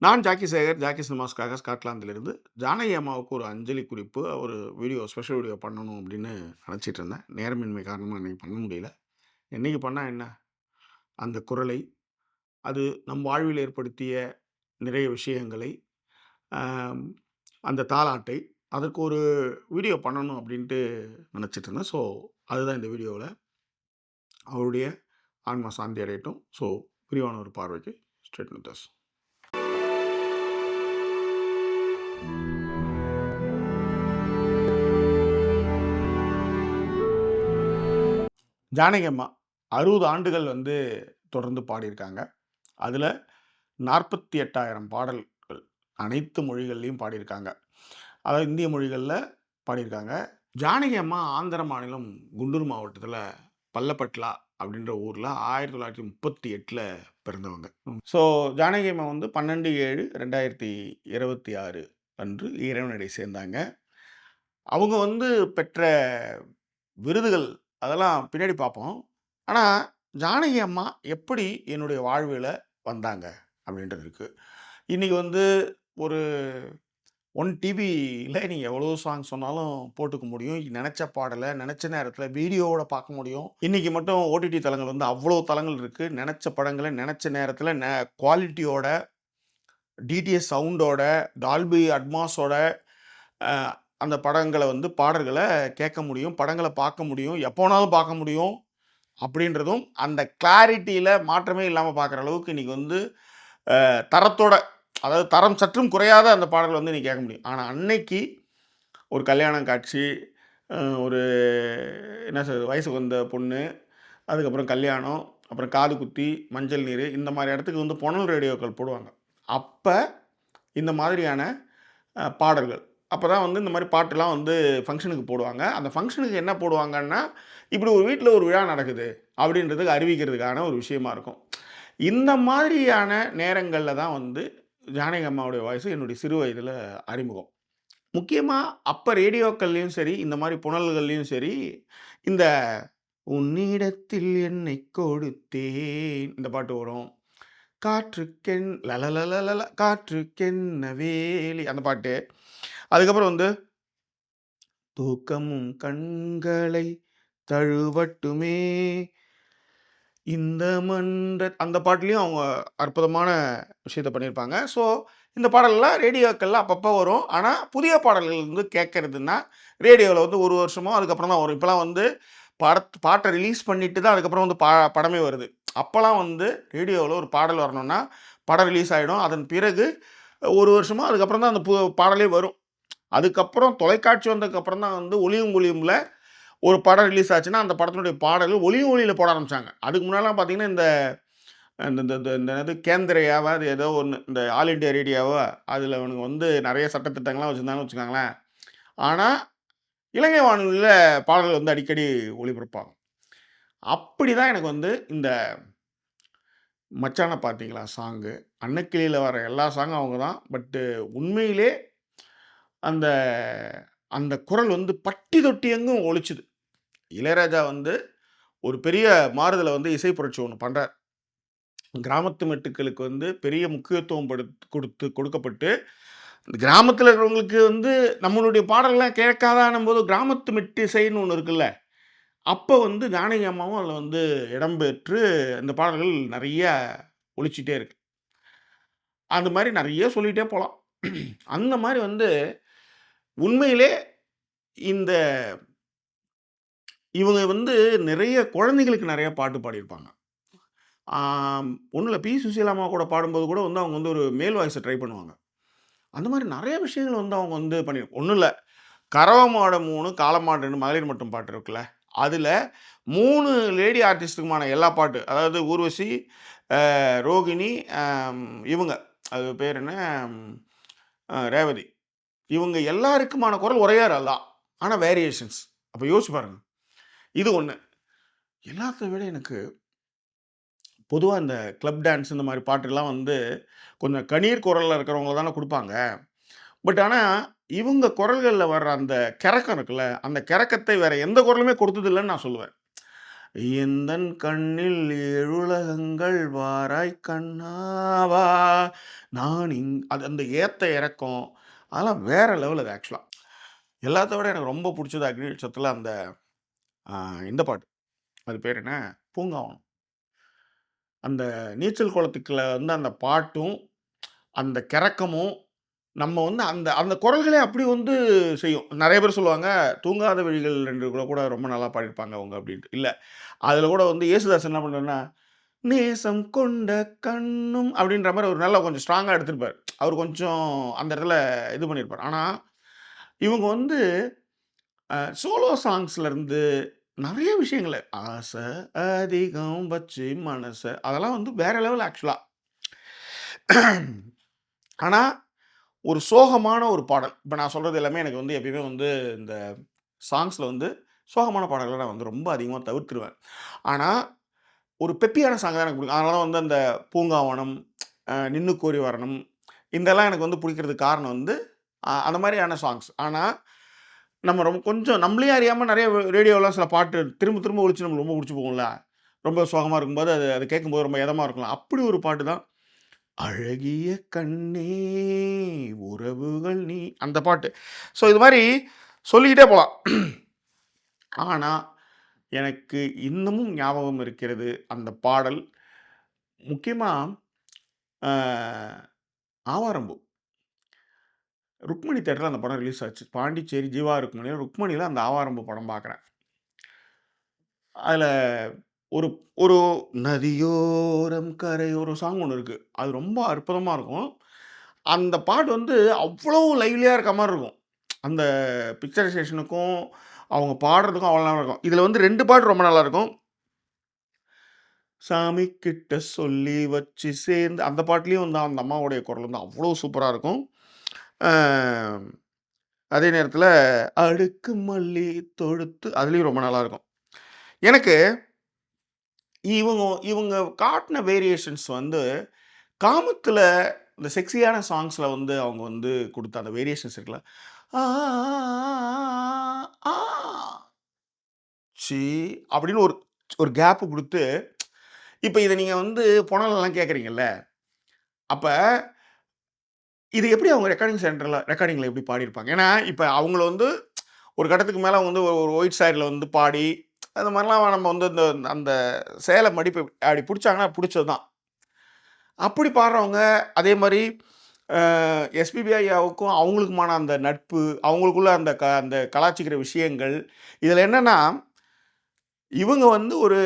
நான் Jackie Sekar, Jackie சினிமாஸ்க்காக ஸ்காட்லாந்திலிருந்து Janaki அம்மாவுக்கு ஒரு அஞ்சலி குறிப்பு, ஒரு ஸ்பெஷல் வீடியோ பண்ணணும் அப்படின்னு நினச்சிட்டு இருந்தேன். நேரமின்மை காரணமா இன்னைக்கு பண்ண முடியல. என்னைக்கு பண்ணா என்ன? அந்த குரலை, அது நம் வாழ்வில் ஏற்படுத்திய நிறைய விஷயங்களை, அம் அந்த தாலாட்டை, அதற்கு ஒரு வீடியோ பண்ணணும் அப்படின்ட்டு நினச்சிட்டு இருந்தேன். அதுதான் இந்த வீடியோவுல. அவருடைய ஆன்மா சாந்தி அடையட்டும். விரிவான ஒரு பார்வைக்கு ஸ்ட்ரெய்ட் வித் அஸ். ஜானகி அம்மா 60 ஆண்டுகள் தொடர்ந்து பாடியிருக்காங்க. அதில 48,000 பாடல்கள் அனைத்து மொழிகள்லயும் பாடியிருக்காங்க. அதாவது இந்திய மொழிகள்ல பாடியிருக்காங்க. ஜானகி அம்மா ஆந்திர மாநிலம் குண்டூர் மாவட்டத்தில பல்லப்பட்லா அப்படின்ற ஊர்ல 1938ல பிறந்தவங்க. ஜானகி அம்மா 12/7/2026 அன்று இறைவனடி சேர்ந்தாங்க. அவங்க பெற்ற விருதுகள் அதெல்லாம் பின்னாடி பார்ப்போம். ஆனா, ஜானகி அம்மா எப்படி என்னுடைய வாழ்வில வந்தாங்க அப்படின்றது இருக்கு. இன்னைக்கு ஒரு 1 டிபில நீங்க எவ்வளோ சாங் சொன்னாலும் போட்டுக்க முடியும். நெனச்ச பாடல நெனச்ச நேரத்தில வீடியோவோட பார்க்க முடியும். இன்னைக்கு மட்டும் ஓடிடி தளங்கள் அவ்வளோ தளங்கள் இருக்கு. நெனச்ச படங்கள நெனச்ச நேரத்தில குவாலிட்டியோட, டிடிஎஸ் சவுண்டோட, டால்பி அட்மாஸோட அ அந்த படங்கள பாடல்கள கேட்க முடியும். படங்கள பார்க்க முடியும். எப்போ வேணாலும் பார்க்க முடியும். அப்படின்றதும் அந்த கிளாரிட்டியில மாற்றமே இல்லாம பார்க்குற அளவுக்கு இன்னைக்கு தரத்தோட, அதாவது தரம் சற்றும் குறையாத அந்த பாடல் இன்னைக்கு கேட்க முடியும். ஆனா அன்னைக்கு ஒரு கல்யாணம் காட்சி, ஒரு என்ன சொல்றது, வயசுக்கு வந்த பொண்ணு, அதுக்கப்புறம் கல்யாணம், அப்புறம் காது குத்தி, மஞ்சள் நீர், இந்த மாரி இடத்துக்கு புனல் ரேடியோக்கள் போடுவாங்க. அப்ப இந்த மாதிரியான பாடல்கள். அப்பதான் இந்த மாரி பாட்டுலாம் ஃபங்ஷனுக்கு போடுவாங்க. அந்த ஃபங்ஷனுக்கு என்ன போடுவாங்கன்னா, இப்படி ஒரு வீட்ல ஒரு விழா நடக்குது அப்படின்றதுக்கு அறிவிக்கிறதுக்கான ஒரு விஷயமா இருக்கும். இந்த மாதிரியான நேரங்கள்ல தான் ஜானகி அம்மாவுடைய வாய்ஸ் என்னுடைய சிறு வயதில அறிமுகம். முக்கியமா அப்ப ரேடியோக்கள்லயும் சரி, இந்த மாரி புனல்கள்லயும் சரி, இந்த "உன்னிடத்தில் என்னைக் கொடுத்தேன்" இந்த பாட்டு வரும். "காற்றுக்கென் லலலலலல காற்றுக்கென்ன வேலி" அந்த பாட்டு. அதுக்கப்புறம் "தூக்கமும் கண்களை தழுவட்டுமே இந்த அந்த பாட்டுலயும் அவங்க அற்புதமான விஷயத்த பண்ணியிருப்பாங்க. இந்த பாடல்லாம் ரேடியோக்கள்ல அப்பப்போ வரும். ஆனா, புதிய பாடல்கள் கேட்கறதுன்னா, ரேடியோல 1 வருஷமோ அதுக்கப்புறம் தான் வரும். இப்பலாம் பாட்ட ரிலீஸ் பண்ணிட்டு தான் அதுக்கப்புறம் படமே வருது. அப்பலாம் ரேடியோல ஒரு பாடல் வரணும்னா, படம் ரிலீஸ் ஆயிடும். அதன் பிறகு 1 வருஷமோ அதுக்கப்புறம் தான் அந்த பாடலே வரும். அதுக்கப்புறம் தொலைக்காட்சி வந்ததுக்கப்புறம் தான் ஒளியும் ஒலியும்ல ஒரு படம் ரிலீஸ் ஆச்சுன்னா, அந்த படத்தினுடைய பாடல் ஒளியும் ஒலியில போட ஆரம்பிச்சாங்க. அதுக்கு முன்னாடிலாம் பார்த்தீங்கன்னா, இந்த இந்த இந்த இந்த இந்த என்னது கேந்திரையாவா, அது ஏதோ ஒண்ணு, இந்த ஆல் இண்டியா ரேடியோவா, அதில இவனுங்க நெறைய சட்டதிட்டங்கள்லாம் வச்சிருந்தாங்கன்னு வச்சுக்கோங்களேன். ஆனா, இலங்கை வானொலியில பாடல்கள் அடிக்கடி ஒளிபரப்பாகும். அப்படிதான் எனக்கு இந்த மச்சான பார்த்தீங்களா சாங்கு, அன்னக்கிளியில வர எல்லா சாங்கும் அவங்க தான். உண்மையிலே அந்த அந்த குரல் பட்டி தொட்டி எங்கும் ஒலிச்சுது. இளையராஜா ஒரு பெரிய மாறுதல இசை புரட்சி ஒண்ணு பண்றார். கிராமத்து மெட்டுக்களுக்கு பெரிய முக்கியத்துவம் கொடுக்கப்பட்டு, இந்த கிராமத்தில இருக்கிறவங்களுக்கு நம்மளுடைய பாடல்லாம் கேட்காதான்னும்போது கிராமத்து மெட்டு இசைன்னு ஒண்ணு இருக்குல்ல. அப்ப ஜானகி அம்மாவும் அதில இடம்பெற்று இந்த பாடல்கள் நெறைய ஒலிச்சுட்டே இருக்கு. அந்த மாரி நெறைய சொல்லிட்டே போலாம். அந்த மாரி உண்மையிலே இந்த இவங்க நிறைய குழந்தைகளுக்கு நெறைய பாட்டு பாடியிருப்பாங்க. ஒண்ணும் இல்ல. பி. சுசீலா அம்மா கூட பாடும்போது கூட அவங்க ஒரு மேல் வாய்ஸ ட்ரை பண்ணுவாங்க. அந்த மாரி நெறைய விஷயங்கள் அவங்க ஒண்ணும் இல்ல. "கறவ மாடு 3 காளமாடு 2" மகளிர் மட்டும் பாட்டு இருக்குல்ல. அதுல 3 லேடி ஆர்டிஸ்ட்டுக்குமான எல்லா பாட்டு, அதாவது ஊர்வசி, ரோகிணி, இவங்க அது பேர் என்ன? ரேவதி. இவங்க எல்லாருக்குமான குரல் ஒரே ஆள் தான். ஆனா வேரியேஷன்ஸ். அப்ப யோசிச்சு பாருங்க. இது ஒண்ணு. எல்லாத்த விட எனக்கு பொதுவா இந்த கிளப் டான்ஸ் இந்த மாரி பாட்டுலாம் கொஞ்சம் கணீர் குரல்ல இருக்கிறவங்க தானே குடுப்பாங்க. ஆனா, இவங்க குரல்கள்ல வர்ற அந்த கிறக்கம் இருக்குல்ல, அந்த கிறக்கத்தை வேற எந்த குரலுமே கொடுத்ததில்லன்னு நான் சொல்லுவேன். எந்தன் கண்ணில் எழுலகங்கள் வாராய் கண்ணாவா நான் அது அந்த ஏத்த இறக்கம் அதெல்லாம் வேற லெவல் அது ஆக்சுவலாக. எல்லாத்த விட எனக்கு ரொம்ப பிடிச்சது அக்னி நட்சத்திரத்தில் அந்த இந்த பாட்டு. அது பேர் என்ன? பூங்காவனம். அந்த நீச்சல் குளத்துக்குள்ள வந்து அந்த பாட்டும், அந்த கிறக்கமும், நம்ம வந்து அந்த அந்த குரல்களே அப்படி வந்து செய்யும். நெறைய பேர் சொல்லுவாங்க, "தூங்காத விழிகள் 2 கூட ரொம்ப நல்லா பாடியிருப்பாங்க அவங்க" அப்படின்ட்டு. இல்ல. அதில கூட வந்து இயேசுதாஸ் என்ன பண்றாருன்னா, "நேசம் கொண்ட கண்ணும்" அப்படின்ற மாரி ஒரு நல்லா கொஞ்சம் ஸ்ட்ராங்கா எடுத்திருப்பாரு. அவர் கொஞ்சம் அந்த இடத்துல இது பண்ணியிருப்பாரு. ஆனா, இவங்க வந்து சோலோ சாங்ஸ்லருந்து நெறைய விஷயங்கள ஆசை அதிகம் வச்சு மனச அதெல்லாம் வந்து வேற லெவல் ஆக்சுவலா. ஆனா, ஒரு சோகமான ஒரு பாடல். இப்ப நான் சொல்றது எல்லாமே எனக்கு வந்து எப்பயுமே வந்து இந்த சாங்ஸ்ல வந்து சோகமான பாடல்கள நான் வந்து ரொம்ப அதிகமா தவிர்த்துருவேன். ஆனா, ஒரு பெப்பியான சாங் தான் எனக்கு பிடிக்கும். அதனால வந்து அந்த பூங்காவனம், நின்னு கோரி வரணும், இதெல்லாம் எனக்கு வந்து பிடிக்கிறதுக்கு காரணம் வந்து அந்த மாரியான சாங்ஸ். ஆனா, நம்ம ரொம்ப கொஞ்சம் நம்மளயே அறியாம நெறைய ரேடியோலாம் சில பாட்டு திரும்ப திரும்ப ஒலிச்சு நம்மளுக்கு ரொம்ப புடிச்சு போகும்ல. ரொம்ப சோகமா இருக்கும்போது அது அது கேட்கும்போது ரொம்ப எதமா இருக்கலாம். அப்படி ஒரு பாட்டு தான் அழகிய கண்ணே உறவுகள் நீ அந்த பாட்டு. ஸோ இது மாரி சொல்லிக்கிட்டே போலாம். ஆனா, எனக்கு இன்னமும் ஞாபகம் இருக்கிறது அந்த பாடல். முக்கியமா அ ஆவாரம்பூ. ருக்மணி தியேட்டர்ல அந்த படம் ரிலீஸ் ஆச்சு. பாண்டிச்சேரி ஜீவா ருக்மணில ருக்மணில அந்த ஆவாரம்பூ படம் பார்க்குறேன். அதுல ஒரு ஒரு நதியோரம் கரையோரம் ஒரு சாங் ஒண்ணு இருக்கு. அது ரொம்ப அற்புதமா இருக்கும். அந்த பாட்டு வந்து அவ்வளோ லைவ்லியா இருக்க மாரி இருக்கும். அந்த பிக்சரைசேஷனுக்கும், அவங்க பாடுறதுக்கும் அவ்வளோ நல்லா இருக்கும். இதுல வந்து 2 பாட்டு ரொம்ப நல்லாருக்கும். சாமி கிட்ட சொல்லி வச்சு சேர்ந்து அந்த பாட்டுலயும் வந்து அந்த அம்மாவுடைய குரல் வந்து அவ்வளோ சூப்பரா இருக்கும். அ அதே நேரத்தில அடுக்கு மல்லி தொடுத்து அதுலயும் ரொம்ப நல்லாருக்கும். எனக்கு இவங்க இவங்க காட்டுன வேரியேஷன்ஸ் வந்து காமத்தில இந்த செக்ஸியான சாங்ஸ்ல வந்து அவங்க வந்து குடுத்த அந்த வேரியேஷன்ஸ் இருக்குல்ல. ஆ ஆ சி அப்படின்னு ஒரு ஒரு கேப் குடுத்து, இப்ப இத நீங்க வந்து புனலெல்லாம் கேட்கறீங்கல்ல. அப்ப இது எப்படி அவங்க ரெக்கார்டிங்ல எப்படி பாடியிருப்பாங்க? ஏன்னா, இப்ப அவங்கள வந்து ஒரு கட்டத்துக்கு மேல அவங்க வந்து ஒரு ஒயிட் சாரில வந்து பாடி, அந்த மாரிலாம் நம்ம வந்து இந்த அந்த சேல மடிப்பு அப்படி புடிச்சாங்கன்னா புடிச்சது தான். அப்படி பாடுறவங்க, அதே மாரி எஸ்பிபி ஐயாவுக்கும் அவங்களுக்குமான அந்த நட்பு, அவங்களுக்குள்ள அந்த அந்த கலாய்ச்சிக்கிற விஷயங்கள், இதில என்னன்னா, இவங்க வந்து ஒரு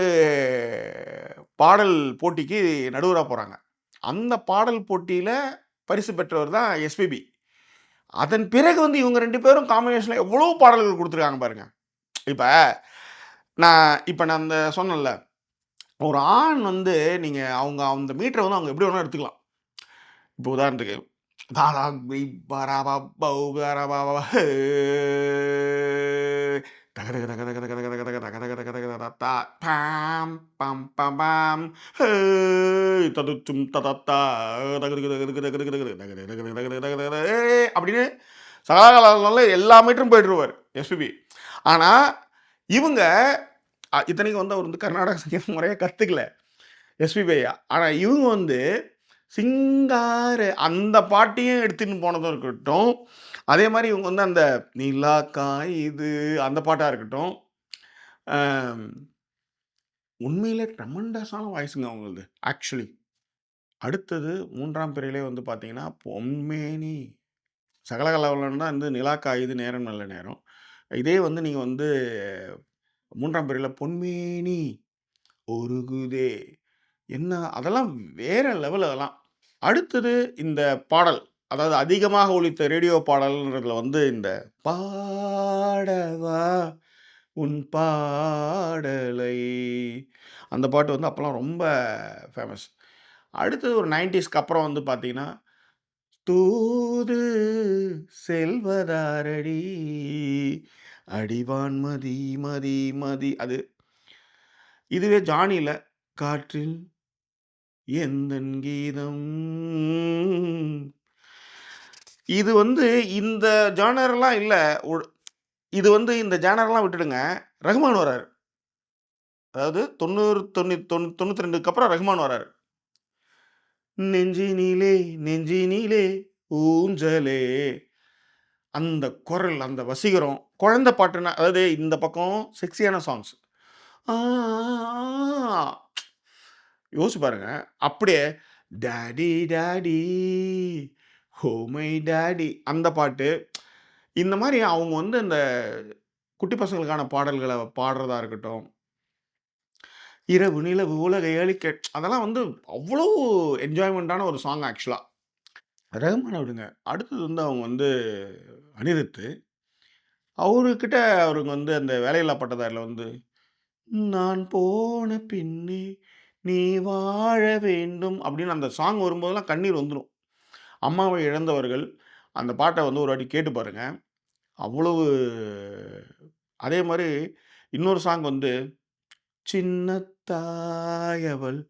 பாடல் போட்டிக்கு நடுவரா போறாங்க. அந்த பாடல் போட்டியில பரிசு பெற்றவர் தான் எஸ்பிபி. அதன் பிறகு வந்து இவங்க 2 பேரும் காம்பினேஷன்ல எவ்வளோ பாடல்கள் குடுத்துருக்காங்க பாருங்க. இப்ப நான் அந்த சொன்னேன்ல, ஒரு ஆண் வந்து நீங்க அவங்க அந்த மீட்டர வந்து அவங்க எப்படி வேணா எடுத்துக்கலாம். இப்போ உதாரணத்துக்கு தாதா பி பராபா பௌ பராபாபா ஹே டக டக டக டக டக டக டக டக டக டக டக டக தா பாம் பம் பம் பாம் ஹே ததுச்சும் ததத்தா தகதுகு தகதுகு தகதுகு தகதுகு தகடு தகடு தகடு தகடு தகடு அப்படின்னு சகாகால எல்லா மீட்டரும் போயிட்டுருவாரு எஸ்பிபி. ஆனா இவங்க இத்தனைக்கும் வந்து அவர் வந்து கர்நாடக சங்கீதம் முறையா கத்துக்கல. எஸ்பிபி ஐயா. ஆனா இவங்க வந்து சிங்கார அந்த பாட்டையும் எடுத்துன்னு போனதும் இருக்கட்டும். அதே மாரி இவங்க வந்து அந்த நிலா காயுது அந்த பாட்டா இருக்கட்டும். அ உண்மையிலே ட்ரெமெண்டஸான வாய்ஸுங்க அவங்களது. ஆக்சுவலி. அடுத்தது 3ஆம் பிறையிலே வந்து பார்த்தீங்கன்னா, பொன்மேனி சகலகலாவலன் தான் வந்து நிலா காயுது நேரம் நல்ல நேரம். இதே வந்து நீங்க வந்து 3ஆம் பிறையில பொன்மேனி உருகுதே என்ன அதெல்லாம் வேற லெவல் அதெல்லாம். அடுத்தது இந்த பாடல். அதாவது அதிகமாக ஒலித்த ரேடியோ பாடல்ன்றதுல வந்து இந்த பாடவா உன் பாடலை அந்த பாட்டு வந்து அப்பலாம் ரொம்ப ஃபேமஸ். அடுத்தது ஒரு 90ஸ்க்கு அப்புறம் வந்து பார்த்தீங்கன்னா, தூது செல்வதாரடி அடிவான்மதி மதி மதி அது. இதுவே ஜானில காற்றில் எந்தன் கீதம் இது வந்து இந்த ஜானர்லாம் இல்ல. ஒ இது வந்து இந்த ஜானர்லாம் விட்டுடுங்க. ரஹ்மான் வராரு. அதாவது 90, 92க்கு அப்புறம் ரஹ்மான் வராரு. நெஞ்சினிலே நெஞ்சினிலே ஊஞ்சலே, அந்த குரல், அந்த வசீகரம், குழந்தை பாட்டுன்னா அதாவது இந்த பக்கம் செக்ஸியான சாங்ஸ். ஆ யோசிச்சு பாருங்க. அப்படியே daddy daddy oh my daddy அந்த பாட்டு. இந்த மாரி அவங்க வந்து இந்த குட்டி பசங்களுக்கான பாடல்கள பாடுறதா இருக்கட்டும், இரவு நிலவு உலகை அழிக்க அதெல்லாம் வந்து அவ்வளோ என்ஜாய்மென்ட்டான ஒரு சாங் ஆக்சுவலா. ரஹ்மான விடுங்க. அடுத்தது வந்து அவங்க வந்து அனிருத்து. அவருகிட்ட அவருக்கு வந்து அந்த வேலையில்லா பட்டதாரில வந்து, நான் போன பின்னே நீ வாழ வேண்டும் அப்படின்னு அந்த சாங் வரும்போதெல்லாம் கண்ணீர் வந்துரும். அம்மாவை இழந்தவர்கள் அந்த பாட்ட வந்து ஒரு வாட்டி கேட்டு பாருங்க. அவ்வளவு அதே மாரி இன்னொரு சாங் வந்து, சின்ன தாயவள்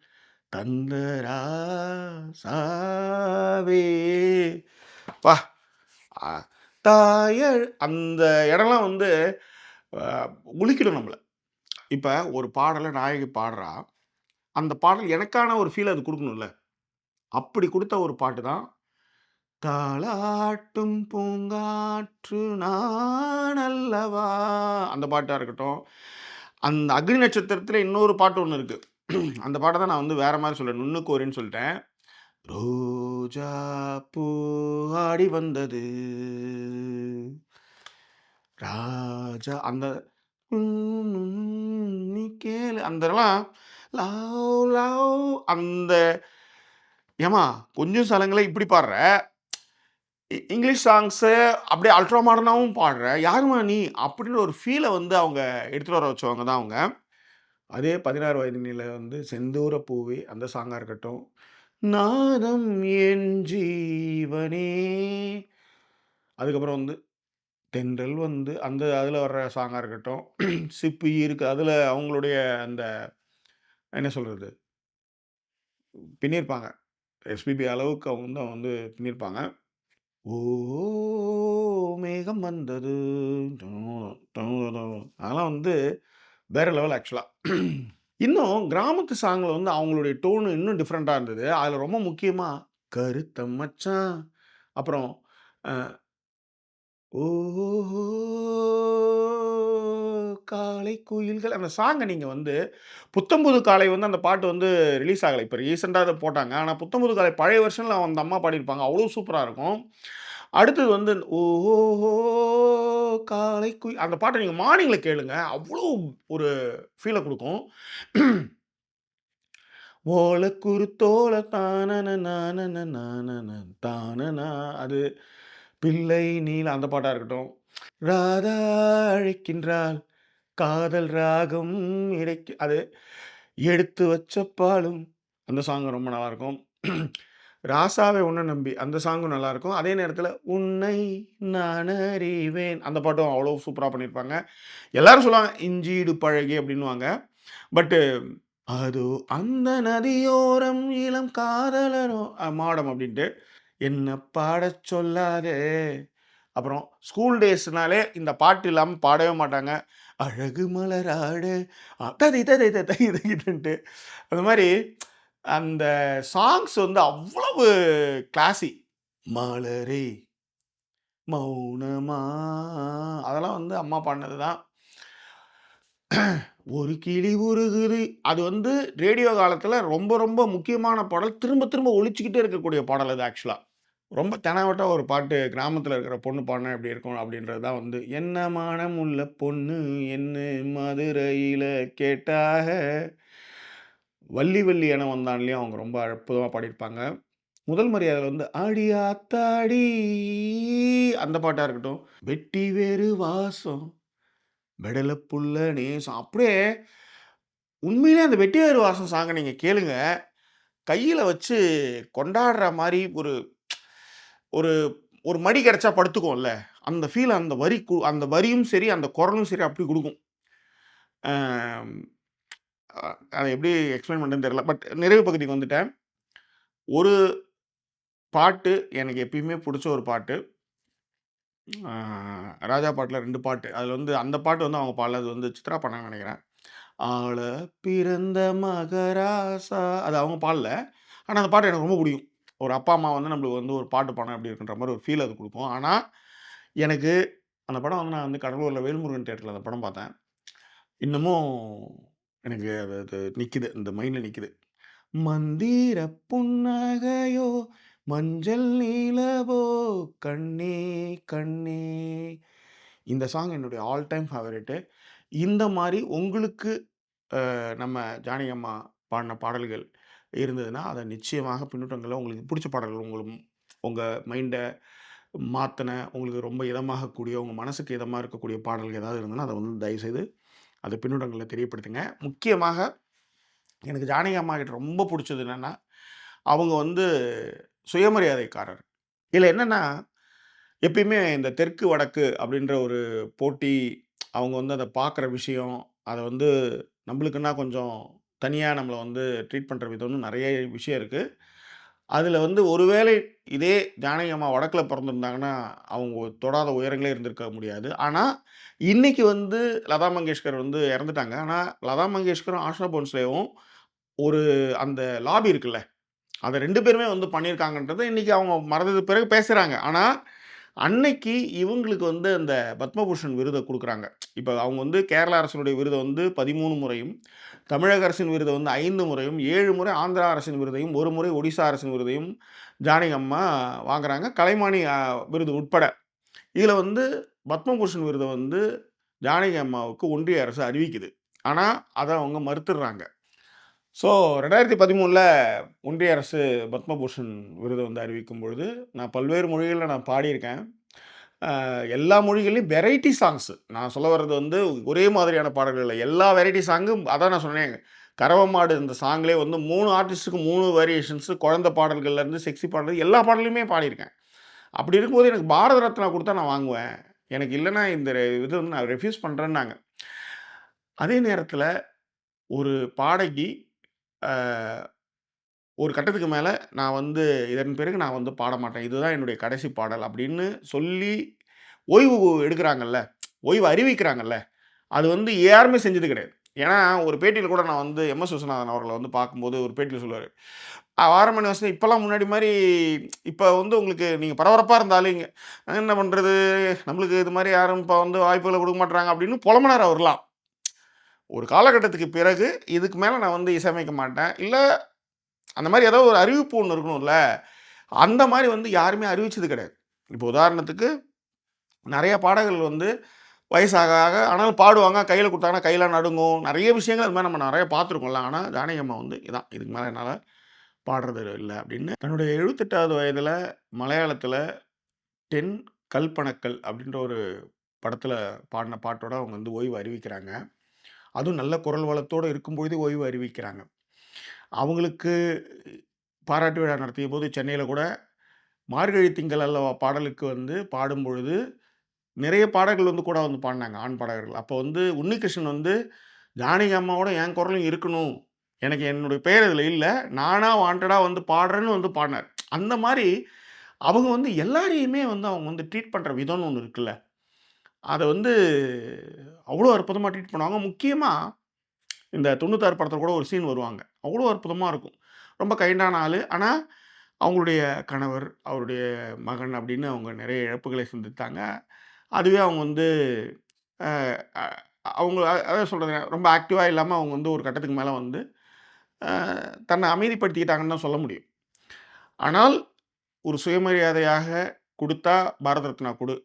தந்த ராசாவே அப்பா! அ தாயள் அந்த இடம்லாம் வந்து அ உலுக்கிடும் நம்மள. இப்ப ஒரு பாடல நாயகி பாடுறா, அந்த பாடல் எனக்கான ஒரு ஃபீல் அது குடுக்கணும்ல. அப்படி குடுத்த ஒரு பாட்டு தான், தாலாட்டும் பூங்காற்று நான் அல்லவா, அந்த பாட்டா இருக்கட்டும். அந்த அக்னி நட்சத்திரத்தில இன்னொரு பாட்டு ஒண்ணு இருக்கு. அந்த பாட்ட தான் நான் வந்து வேற மாரி சொல்றேன். நுண்ணுக்கோரின்னு சொல்லிட்டேன். ரோஜா பூ ஆடி வந்தது. ராஜா அந்த நீ கேளு அந்தலாம் லவ் லவ் அந்த ஏம்மா கொஞ்சம் சலங்கள இப்படி பாடுற. இங்கிலீஷ் சாங்ஸு அப்படியே அல்ட்ரா மாடர்னாவும் பாடுற. யாரும்மா நீ? அப்படின்னு ஒரு ஃபீல வந்து அவங்க எடுத்துட்டு வர வச்சவங்க தான் அவங்க. அதே 16 வயது நில வந்து செந்தூர பூவே அந்த சாங்கா இருக்கட்டும். நாதம் என் ஜீவனே. அதுக்கப்புறம் வந்து தென்றல் வந்து அந்த அதில வர்ற சாங்கா இருக்கட்டும். சிப்பி இருக்கு. அதில அவங்களுடைய அந்த என்ன சொல்றது? பின்னியிருப்பாங்க. எஸ்பிபி அளவுக்கு அவங்க வந்து பின்னியிருப்பாங்க. ஓ மேகம் வந்தது. அதெல்லாம் வந்து வேற லெவல் ஆக்சுவலா. இன்னும் கிராமத்து சாங்ல வந்து அவங்களுடைய டோன் இன்னும் டிஃபரெண்ட்டா இருந்தது. அதில ரொம்ப முக்கியமா, கருத்த மச்சான், அப்புறம் அ ஓஹோ! காலை குயில்கள் அந்த சாங்க நீங்க வந்து புத்தம்புது காலை வந்து அந்த பாட்டு வந்து ரிலீஸ் ஆகல. இப்ப ரீசென்ட்டா அத போட்டாங்க. ஆனா புத்தம்புது காலை பழைய வெர்ஷன்ல அந்த அம்மா பாடியிருப்பாங்க. அவ்வளோ சூப்பரா இருக்கும். அடுத்தது வந்து ஓஹோஹோ! காலை அந்த பாட்ட நீங்க மார்னிங்ல கேளுங்க. அவ்வளோ ஒரு ஃபீல குடுக்கும். ஓலக்குருத்தோல தானன நானன நானன தானனா அது பிள்ளை நீல அந்த பாட்டா இருக்கட்டும். ராதா அழைக்கின்றாள் காதல் ராகம் இடைக்கு அது எடுத்து வச்ச பாலும் அந்த சாங் ரொம்ப நல்லாயிருக்கும். ராசாவே உன்ன நம்பி அந்த சாங்கும் நல்லாயிருக்கும். அதே நேரத்தில உன்னை நான் அறிவேன் அந்த பாட்டும் அவ்வளோ சூப்பரா பண்ணியிருப்பாங்க. எல்லாரும் சொல்லுவாங்க இஞ்சீடு பழகி அப்படின்னுவாங்க. பட்டு அதோ அந்த நதியோரம் இளம் காதலரோ மாடம் அப்படின்ட்டு. என்ன பாடச் சொல்லாதே. அப்புறம் ஸ்கூல் டேஸ்னாலே இந்த பாட்டு இல்லாம பாடவே மாட்டாங்க. அழகு மலராடு ததை ததை ததை ததைன்ட்டு அந்த மாரி அந்த சாங்ஸ் வந்து அவ்வளவு கிளாஸி. மலரே மௌனமா அதெல்லாம் வந்து அம்மா பாடுனது தான். ஒரு கிளி உருகுது. அது வந்து ரேடியோ காலத்தில ரொம்ப ரொம்ப முக்கியமான பாடல். திரும்ப திரும்ப ஒலிச்சுக்கிட்டே இருக்கக்கூடிய பாடல் அது ஆக்சுவலா. ரொம்ப தெனாவட்டா ஒரு பாட்டு கிராமத்தில இருக்கிற பொண்ணு பாடுனா எப்படி இருக்கும் அப்படின்றது தான் வந்து, "என்ன மனம் உள்ள பொண்ணு என்ன மதுரையில கேட்டாக" "வள்ளி வள்ளி என வந்தான்லயும் அவங்க ரொம்ப அற்புதமா பாடியிருப்பாங்க. முதல் மரியாதைல வந்து, "அடி ஆத்தாடி" அந்த பாட்டா இருக்கட்டும். "வெட்டி வேறு வாசம் வெடல புள்ள நேசம்" அப்படியே உண்மையிலேயே அந்த வெட்டி வேறு வாசம் சாங்க நீங்க கேளுங்க. கையில வச்சு கொண்டாடுற மாரி ஒரு ஒரு ஒரு மடி கிடைச்சா படுத்துக்குவோம்ல. அந்த ஃபீல் அந்த வரி அந்த வரியும் சரி, அந்த குரலும் சரி அப்படி குடுக்கும். அ அத எப்படி எக்ஸ்ப்ளைன் பண்றதுன்னு தெரியல. பட் நிறைவு பகுதிக்கு வந்துட்டேன். ஒரு பாட்டு எனக்கு எப்பயுமே புடிச்ச ஒரு பாட்டு. அ ராஜா பாட்டுல 2 பாட்டு. அதுல வந்து அந்த பாட்டு வந்து அவங்க பாடல. அது வந்து சித்ரா பாடுனாங்கன்னு நெனைக்கிறேன். ஆள பிறந்த மகராசா அது அவங்க பாடல. ஆனா அந்த பாட்டு எனக்கு ரொம்ப பிடிக்கும். ஒரு அப்பா, அம்மா வந்து நம்மளுக்கு வந்து ஒரு பாட்டு பாடுனா எப்படி இருக்குன்ற மாரி ஒரு ஃபீல் அது குடுக்கும். ஆனா, எனக்கு அந்த படம் வந்து நான் வந்து கடலூர்ல வேல்முருகன் தியேட்டர்ல அந்த படம் பார்த்தேன். இன்னமும் எனக்கு அது அது நிக்குது. இந்த மைண்ட்ல நிக்குது. மந்திர புன்னகையோ மஞ்சள் நீலவோ கண்ணே கண்ணே இந்த சாங் என்னுடைய ஆல் டைம் ஃபேவரைட்டு. இந்த மாரி உங்களுக்கு நம்ம ஜானகி அம்மா பாடின பாடல்கள் இருந்ததுன்னா, அத நிச்சயமாக பின்னூட்டங்கள்ல உங்களுக்கு புடிச்ச பாடல்கள் உங்களுக்கு உங்க மைண்ட மாத்துன, உங்களுக்கு ரொம்ப இதமாகக்கூடிய, உங்க மனசுக்கு இதமா இருக்கக்கூடிய பாடல்கள் ஏதாவது இருந்ததுன்னா, அத வந்து தயவுசெய்து அத பின்னூட்டங்கள்ல தெரியப்படுத்துங்க. முக்கியமாக எனக்கு ஜானகி அம்மா கிட்ட ரொம்ப புடிச்சது என்னன்னா, அவங்க வந்து சுயமரியாதைக்காரர். இதுல என்னன்னா, எப்பயுமே இந்த தெற்கு, வடக்கு அப்படின்ற ஒரு போட்டி, அவங்க வந்து அத பார்க்குற விஷயம், அத வந்து நம்பளுக்குன்னா கொஞ்சம் தனியா நம்மள வந்து ட்ரீட் பண்ற விதம்னு நெறைய விஷயம் இருக்கு. அதுல வந்து ஒருவேளை இதே ஜானகி அம்மா வடக்குல பொறந்திருந்தாங்கன்னா, அவங்க தொடாத உயரங்களே இருந்திருக்க முடியாது. ஆனா, இன்னைக்கு வந்து லதா மங்கேஷ்கர் வந்து இறந்துட்டாங்க. ஆனா, லதா மங்கேஷ்கரும், ஆஷா போன்ஸ்லேவும் ஒரு அந்த லாபி இருக்குல்ல, அத 2 பேருமே வந்து பண்ணியிருக்காங்கன்றத இன்னைக்கு அவங்க மறைந்ததுக்கு பிறகு பேசுறாங்க. ஆனா, அன்னைக்கு இவங்களுக்கு வந்து அந்த பத்மபூஷன் விருத குடுக்குறாங்க. இப்ப அவங்க வந்து கேரள அரசினுடைய விருத வந்து 13 முறையும், தமிழக அரசின் விருத வந்து 5 முறையும், 7 முறை ஆந்திரா அரசின் விருதையும், 1 முறை ஒடிசா அரசின் விருதையும் ஜானகி அம்மா வாங்குறாங்க. கலைமானி விருது உட்பட. இதுல வந்து பத்மபூஷன் விருத வந்து ஜானகி அம்மாவுக்கு ஒன்றிய அரசு அறிவிக்குது. ஆனா, அத அவங்க மறுத்துடுறாங்க. ஸோ 2013ல ஒன்றிய அரசு பத்மபூஷன் விருத வந்து அறிவிக்கும் பொழுது, நான் பல்வேறு மொழிகள்ல நான் பாடியிருக்கேன். எல்லா மொழிகள்லயும் வெரைட்டி சாங்ஸ். நான் சொல்ல வர்றது வந்து ஒரே மாதிரியான பாடல்கள் இல்ல. எல்லா வெரைட்டி சாங்கும் அதான் நான் சொன்னேனே, கறவ மாடு இந்த சாங்லயே வந்து 3 ஆர்டிஸ்ட்க்கு 3 வேரியேஷன்ஸ் குழந்த பாடல்கள்லேருந்து செக்ஸி பாடல் எல்லா பாடல்களுமே பாடியிருக்கேன். அப்படி இருக்கும்போது எனக்கு பாரத ரத்னா குடுத்தா நான் வாங்குவேன். எனக்கு இல்லன்னா இந்த இது வந்து நான் ரெஃப்யூஸ் பண்றேன்னாங்க. அதே நேரத்தில ஒரு பாடகி அ ஒரு கட்டத்துக்கு மேல நான் வந்து இதன் பிறகு நான் வந்து பாட மாட்டேன். இதுதான் என்னுடைய கடைசி பாடல் அப்படின்னு சொல்லி ஓய்வு எடுக்குறாங்கல்ல, ஓய்வு அறிவிக்கிறாங்கல்ல, அது வந்து யாருமே செஞ்சது கிடையாது. ஏன்னா, ஒரு பேட்டியில கூட நான் வந்து எம்.எஸ். விஸ்வநாதன் அவர்கள வந்து பார்க்கும்போது ஒரு பேட்டியில சொல்லுவாரு. "6 மணி வருஷம் இப்பலாம் முன்னாடி மாரி இப்ப வந்து உங்களுக்கு நீங்க பரபரப்பா இருந்தாலும் இங்க என்ன பண்றது? நம்மளுக்கு இது மாரி யாரும் இப்ப வந்து வாய்ப்புகள குடுக்க மாட்றாங்க" அப்படின்னு புலம்புனாரு அவர்லாம். ஒரு காலகட்டத்துக்கு பிறகு, இதுக்கு மேல நான் வந்து இசையமைக்க மாட்டேன். இல்ல அந்த மாரி ஏதாவது ஒரு அறிவிப்பு ஒண்ணு இருக்கணும்ல. அந்த மாரி வந்து யாருமே அறிவிச்சது கிடையாது. இப்போ உதாரணத்துக்கு நெறைய பாடகர்கள் வந்து வயசு ஆக ஆக ஆனாலும் பாடுவாங்க. கையில குடுத்தாங்கன்னா கையெல்லாம் நடுங்கும். நெறைய விஷயங்கள் அது மாரி நம்ம நெறைய பார்த்துருக்கோம்ல. ஆனா ஜானகி அம்மா வந்து இதான் இதுக்கு மேல என்னால பாடுறது இல்ல அப்படின்னு தன்னுடைய 78வது வயதில மலையாளத்தில 10 கல்பனக்கள் அப்படின்ற ஒரு படத்தில பாடுன பாட்டோட அவங்க வந்து ஓய்வு அறிவிக்கிறாங்க. அதுவும் நல்ல குரல் வளத்தோட இருக்கும்பொழுதே ஓய்வு அறிவிக்கிறாங்க. அவங்களுக்கு பாராட்டு விழா நடத்தியபோது சென்னையில கூட மார்கழி திங்கள் அல்லவா பாடலுக்கு வந்து பாடும்பொழுது, நிறைய பாடகர்கள் வந்து கூட வந்து பாடுனாங்க, ஆண் பாடகர்கள். அப்போ வந்து உன்னிகிருஷ்ணன் வந்து, "ஜானகி அம்மாவோட என் குரலும் இருக்கணும். எனக்கு என்னுடைய பெயர் இதில இல்ல. நானா வாண்டடா வந்து பாடுறேன்னு" வந்து பாடுனாரு. அந்த மாரி அவங்க வந்து எல்லாரையுமே வந்து அவங்க வந்து ட்ரீட் பண்ற விதம்னு ஒண்ணு இருக்குல்ல. அத வந்து அவ்வளோ அற்புதமா ட்ரீட் பண்ணுவாங்க. முக்கியமா இந்த 96 படத்தில கூட ஒரு சீன் வருவாங்க. அவ்வளோ அற்புதமா இருக்கும். ரொம்ப கைண்டான ஆளு. ஆனா, அவங்களுடைய கணவர், அவருடைய மகன் அப்படின்னு அவங்க நிறைய இழப்புகளை சந்தித்தாங்க. அதுவே அவங்க வந்து அ அ அவங்க அதான் சொல்றேனே, ரொம்ப ஆக்டிவா இல்லாம அவங்க வந்து ஒரு கட்டத்துக்கு மேல வந்து அ தன்னை அமைதிப்படுத்திக்கிட்டாங்கன்னு தான் சொல்ல முடியும். ஆனால், ஒரு சுயமரியாதையாக குடுத்தா பாரத ரத்னா குடு.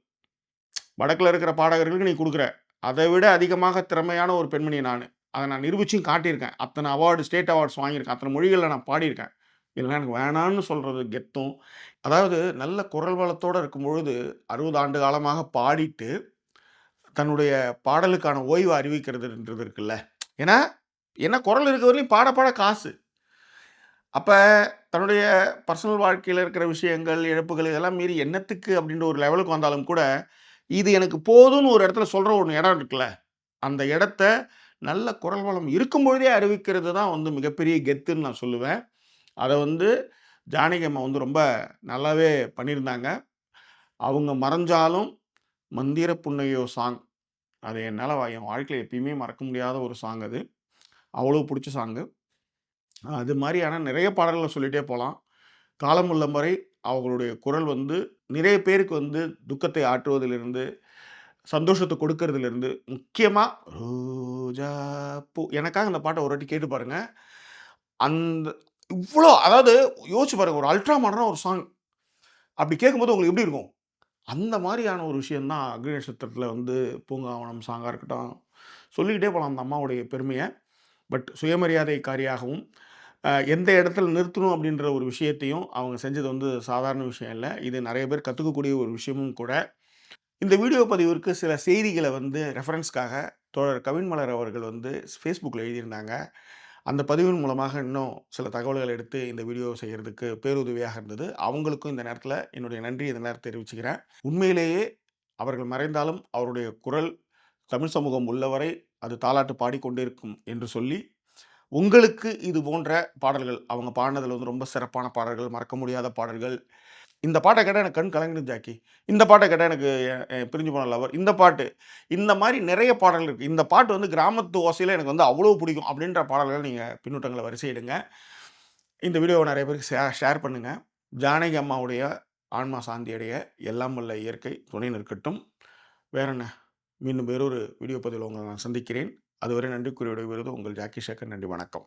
வடக்குல இருக்கிற பாடகர்களுக்கு நீ குடுக்குற. அதை விட அதிகமாக திறமையான ஒரு பெண்மணி நானு. அத நான் நிரூபிச்சும் காட்டியிருக்கேன். அத்தன அவார்டு, ஸ்டேட் அவார்ட்ஸ் வாங்கியிருக்கேன். அத்தன மொழிகள்ல நான் பாடியிருக்கேன். இதெல்லாம் எனக்கு வேணான்னு சொல்றது கெத்தும். அதாவது நல்ல குரல் வளத்தோட இருக்கும்பொழுது 60 ஆண்டு காலமாக பாடிட்டு, தன்னுடைய பாடலுக்கான ஓய்வு அறிவிக்கிறதுன்றது இருக்குல்ல. ஏன்னா, ஏன்னா குரல் இருக்க வரையும் பாட பாட காசு. அப்ப தன்னுடைய பர்சனல் வாழ்க்கையில இருக்கிற விஷயங்கள், இழப்புகள் இதெல்லாம் மீறி என்னத்துக்கு அப்படின்ற ஒரு லெவலுக்கு வந்தாலும் கூட, இது எனக்கு போதும்னு ஒரு இடத்துல சொல்ற ஒரு இடம் இருக்குல்ல. அந்த இடத்த நல்ல குரல் வளம் இருக்கும் பொழுதே அறிவிக்கிறது தான் வந்து மிகப்பெரிய கெத்துன்னு நான் சொல்லுவேன். அத வந்து ஜானகி அம்மா வந்து ரொம்ப நல்லாவே பண்ணியிருந்தாங்க. அவங்க மறைஞ்சாலும் "மந்திர புன்னகையோ" சாங் அது என்னால என் வாழ்க்கையில எப்பயுமே மறக்க முடியாத ஒரு சாங் அது. அவ்வளோ பிடிச்ச சாங்கு. அது மாதிரியான நிறைய பாடல்கள சொல்லிட்டே போலாம். காலம் உள்ளம் வரை அவங்களுடைய குரல் வந்து நிறைய பேருக்கு வந்து துக்கத்தை ஆற்றுவதிலிருந்து, சந்தோஷத்த கொடுக்கறதிலிருந்து, முக்கியமா ரோஜா பூ எனக்காக அந்த பாட்ட ஒரு வாட்டி கேட்டு பாருங்க. அந்த இவ்ளோ அதாவது யோசிச்சு பாருங்க. ஒரு அல்ட்ரா மாடர்னா ஒரு சாங். அப்படி கேட்கும்போது உங்களுக்கு எப்படி இருக்கும்? அந்த மாரியான ஒரு விஷயம் தான் அக்னி நட்சத்திரத்தில வந்து பூங்காவனம் சாங்கா இருக்கட்டும். சொல்லிக்கிட்டே போலாம் அந்த அம்மாவுடைய பெருமைய. பட் சுயமரியாதைக்காரியாகவும், எந்த இடத்துல நிறுத்தணும் அப்படின்ற ஒரு விஷயத்தையும் அவங்க செஞ்சது வந்து சாதாரண விஷயம் இல்ல. இது நெறைய பேர் கத்துக்கக்கூடிய ஒரு விஷயமும் கூட. இந்த வீடியோ பதிவிற்கு சில செய்திகள வந்து ரெஃபரன்ஸ்க்காக தோழர் கவின்மலர் அவர்கள் வந்து Facebookல எழுதியிருந்தாங்க. அந்த பதிவின் மூலமாக இன்னும் சில தகவல்கள் எடுத்து இந்த வீடியோ செய்யறதுக்கு பேருதவியாக இருந்தது. அவங்களுக்கும் இந்த நேரத்தில என்னுடைய நன்றிய இந்த நேரத்துல தெரிவிச்சுக்கிறேன். உண்மையிலேயே அவர்கள் மறைந்தாலும் அவருடைய குரல் தமிழ் சமூகம் உள்ளவரை அது தாலாட்டு பாடிக்கொண்டிருக்கும் என்று சொல்லி, உங்களுக்கு இது போன்ற பாடல்கள் அவங்க பாடுனதுல வந்து ரொம்ப சிறப்பான பாடல்கள், மறக்க முடியாத பாடல்கள். இந்த பாட்ட கேட்டா எனக்கு கண் கலங்கிடும் ஜாக்கி. இந்த பாட்ட கேட்டா எனக்கு பிரிஞ்சு போன லவர். இந்த பாட்டு. இந்த மாரி நெறைய பாடல்கள் இருக்கு. இந்த பாட்டு வந்து கிராமத்து ஓசையில எனக்கு வந்து அவ்வளோ பிடிக்கும் அப்படின்ற பாடல்கள் நீங்க பின்னூட்டங்கள வரிசையிடுங்க. இந்த வீடியோவ நெறைய பேருக்கு ஷேர் பண்ணுங்க. ஜானகி அம்மாவுடைய ஆன்மா சாந்தி அடைய எல்லாம் வல்ல இயற்கை துணை நிற்கட்டும். வேற என்ன? மீண்டும் வேறொரு வீடியோ பதிவில உங்கள நான் சந்திக்கிறேன். அதுவரை நன்றி கூறி விடைபெறுவது உங்கள் ஜாக்கி சேகர். நன்றி, வணக்கம்.